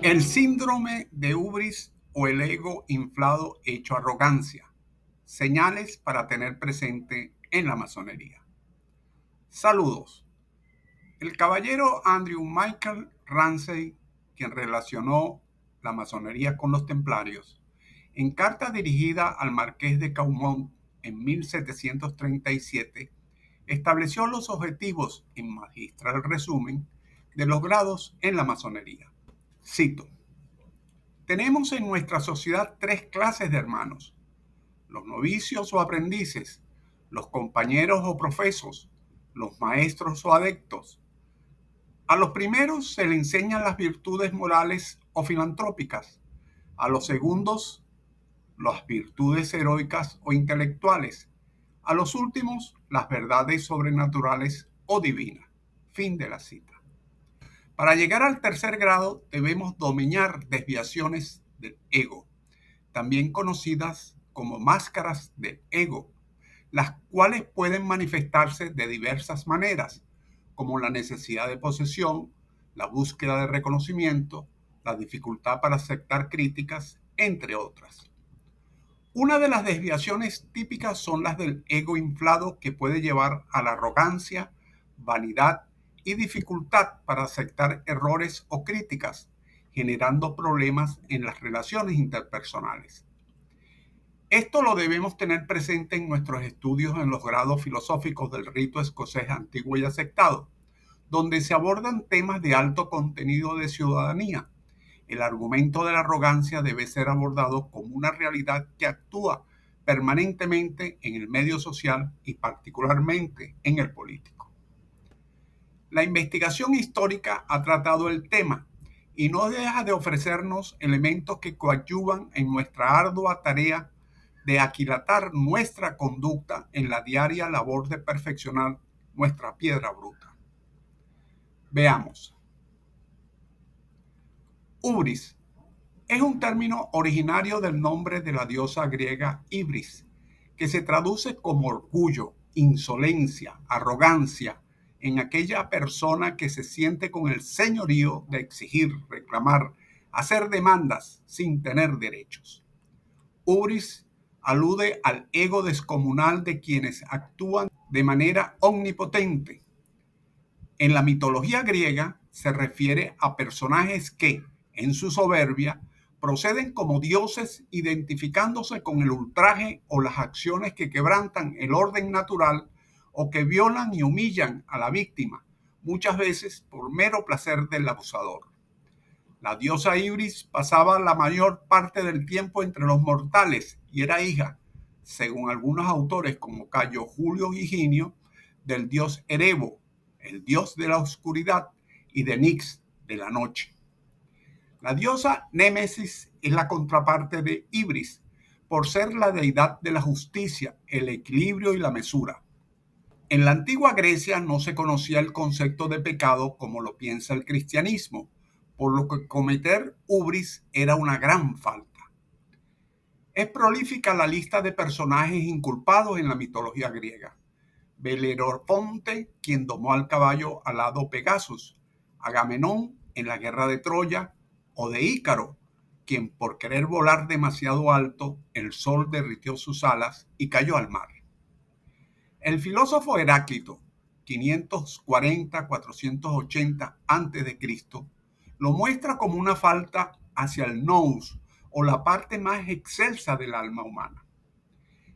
El síndrome de hubris o el ego inflado hecho arrogancia. Señales para tener presente en la masonería. Saludos. El caballero Andrew Michael Ramsay, quien relacionó la masonería con los templarios, en carta dirigida al marqués de Caumont en 1737, estableció los objetivos en magistral resumen de los grados en la masonería. Cito: tenemos en nuestra sociedad tres clases de hermanos: los novicios o aprendices, los compañeros o profesos, los maestros o adeptos. A los primeros se le enseñan las virtudes morales o filantrópicas, a los segundos las virtudes heroicas o intelectuales, a los últimos las verdades sobrenaturales o divinas. Fin de la cita. Para llegar al tercer grado debemos dominar desviaciones del ego, también conocidas como máscaras del ego, las cuales pueden manifestarse de diversas maneras, como la necesidad de posesión, la búsqueda de reconocimiento, la dificultad para aceptar críticas, entre otras. Una de las desviaciones típicas son las del ego inflado, que puede llevar a la arrogancia, vanidad y dificultad para aceptar errores o críticas, generando problemas en las relaciones interpersonales. Esto lo debemos tener presente en nuestros estudios en los grados filosóficos del rito escocés antiguo y aceptado, donde se abordan temas de alto contenido de ciudadanía. El argumento de la arrogancia debe ser abordado como una realidad que actúa permanentemente en el medio social y particularmente en el político. La investigación histórica ha tratado el tema y no deja de ofrecernos elementos que coadyuvan en nuestra ardua tarea de aquilatar nuestra conducta en la diaria labor de perfeccionar nuestra piedra bruta. Veamos. Hubris es un término originario del nombre de la diosa griega Ibris, que se traduce como orgullo, insolencia, arrogancia en aquella persona que se siente con el señorío de exigir, reclamar, hacer demandas sin tener derechos. Hubris alude al ego descomunal de quienes actúan de manera omnipotente. En la mitología griega se refiere a personajes que, en su soberbia, proceden como dioses, identificándose con el ultraje o las acciones que quebrantan el orden natural o que violan y humillan a la víctima, muchas veces por mero placer del abusador. La diosa Ibris pasaba la mayor parte del tiempo entre los mortales y era hija, según algunos autores como Cayo Julio Higinio, del dios Erebo, el dios de la oscuridad, y de Nix, de la noche. La diosa Némesis es la contraparte de Ibris, por ser la deidad de la justicia, el equilibrio y la mesura. En la antigua Grecia no se conocía el concepto de pecado como lo piensa el cristianismo, por lo que cometer hubris era una gran falta. Es prolífica la lista de personajes inculpados en la mitología griega. Belerofonte, quien domó al caballo alado Pegasus; Agamenón en la guerra de Troya; o de Ícaro, quien por querer volar demasiado alto, el sol derritió sus alas y cayó al mar. El filósofo Heráclito, 540-480 a.C., lo muestra como una falta hacia el nous, o la parte más excelsa del alma humana.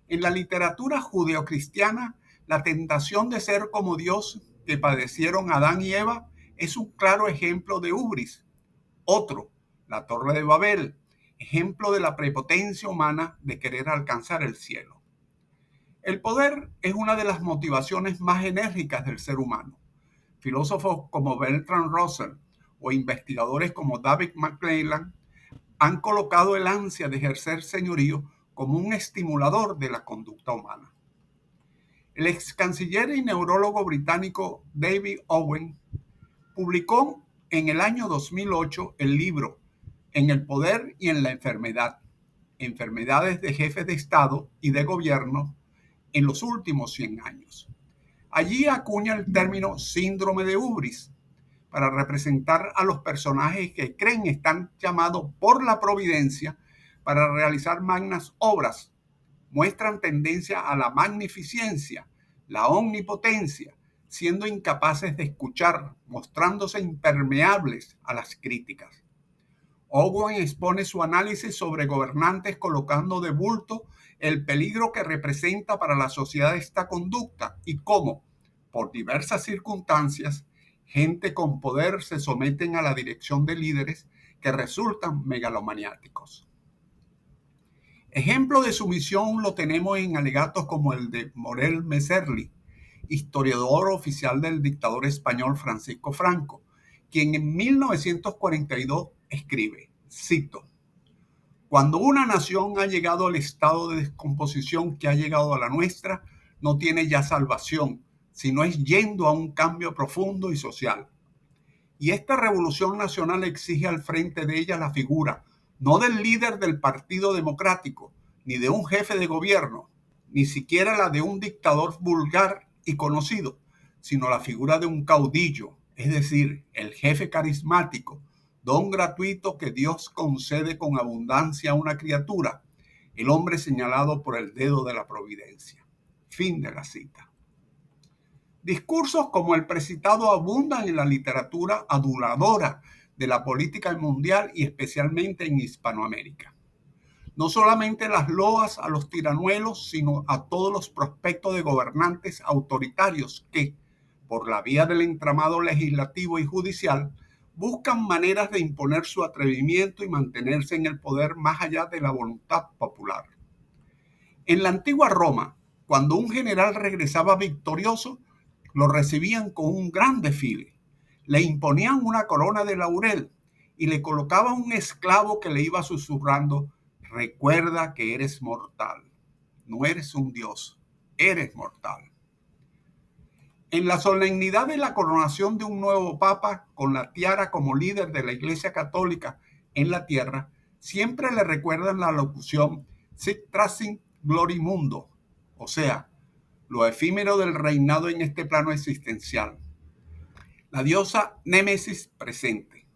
En la literatura judeocristiana, la tentación de ser como Dios que padecieron Adán y Eva es un claro ejemplo de hubris. Otro, la Torre de Babel, ejemplo de la prepotencia humana de querer alcanzar el cielo. El poder es una de las motivaciones más enérgicas del ser humano. Filósofos como Bertrand Russell o investigadores como David McClelland han colocado el ansia de ejercer señorío como un estimulador de la conducta humana. El ex canciller y neurólogo británico David Owen publicó en el año 2008 el libro En el poder y en la enfermedad, enfermedades de jefes de Estado y de gobierno en los últimos 100 años. Allí acuña el término síndrome de hubris para representar a los personajes que creen están llamados por la providencia para realizar magnas obras. Muestran tendencia a la magnificencia, la omnipotencia, siendo incapaces de escuchar, mostrándose impermeables a las críticas. Owen expone su análisis sobre gobernantes colocando de bulto el peligro que representa para la sociedad esta conducta y cómo, por diversas circunstancias, gente con poder se someten a la dirección de líderes que resultan megalomaniáticos. Ejemplo de sumisión lo tenemos en alegatos como el de Morel Messerli, historiador oficial del dictador español Francisco Franco, quien en 1942 escribe, cito: "Cuando una nación ha llegado al estado de descomposición que ha llegado a la nuestra, no tiene ya salvación, sino es yendo a un cambio profundo y social. Y esta revolución nacional exige al frente de ella la figura, no del líder del Partido Democrático, ni de un jefe de gobierno, ni siquiera la de un dictador vulgar y conocido, sino la figura de un caudillo, es decir, el jefe carismático, don gratuito que Dios concede con abundancia a una criatura, el hombre señalado por el dedo de la providencia". Fin de la cita. Discursos como el precitado abundan en la literatura aduladora de la política mundial y especialmente en Hispanoamérica. No solamente las loas a los tiranuelos, sino a todos los prospectos de gobernantes autoritarios que, por la vía del entramado legislativo y judicial, buscan maneras de imponer su atrevimiento y mantenerse en el poder más allá de la voluntad popular. En la antigua Roma, cuando un general regresaba victorioso, lo recibían con un gran desfile, le imponían una corona de laurel y le colocaban un esclavo que le iba susurrando: "Recuerda que eres mortal, no eres un dios, eres mortal". En la solemnidad de la coronación de un nuevo papa con la tiara como líder de la Iglesia Católica en la tierra, siempre le recuerdan la locución "Sic transit gloria mundo", o sea, lo efímero del reinado en este plano existencial. La diosa Némesis presente.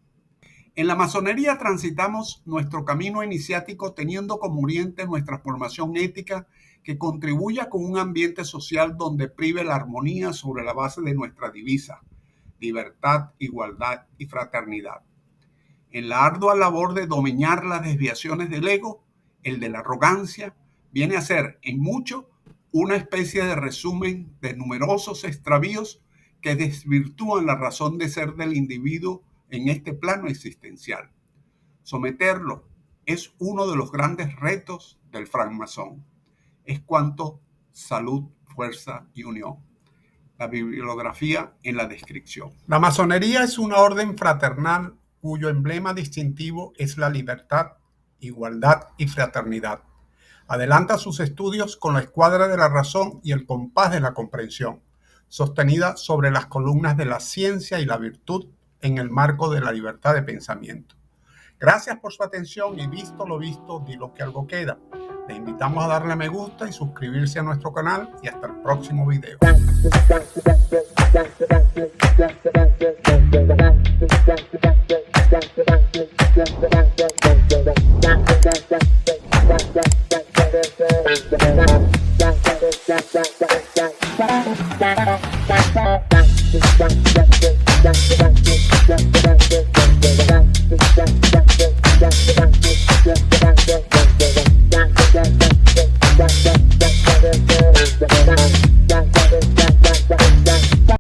En la masonería transitamos nuestro camino iniciático teniendo como oriente nuestra formación ética que contribuya con un ambiente social donde prive la armonía sobre la base de nuestra divisa: libertad, igualdad y fraternidad. En la ardua labor de domeñar las desviaciones del ego, el de la arrogancia viene a ser, en mucho, una especie de resumen de numerosos extravíos que desvirtúan la razón de ser del individuo en este plano existencial. Someterlo es uno de los grandes retos del francmasón. Es cuanto: salud, fuerza y unión. La bibliografía en la descripción. La masonería es una orden fraternal cuyo emblema distintivo es la libertad, igualdad y fraternidad. Adelanta sus estudios con la escuadra de la razón y el compás de la comprensión, sostenida sobre las columnas de la ciencia y la virtud en el marco de la libertad de pensamiento. Gracias por su atención y visto lo visto, di lo que algo queda. Le invitamos a darle me gusta y suscribirse a nuestro canal y hasta el próximo video.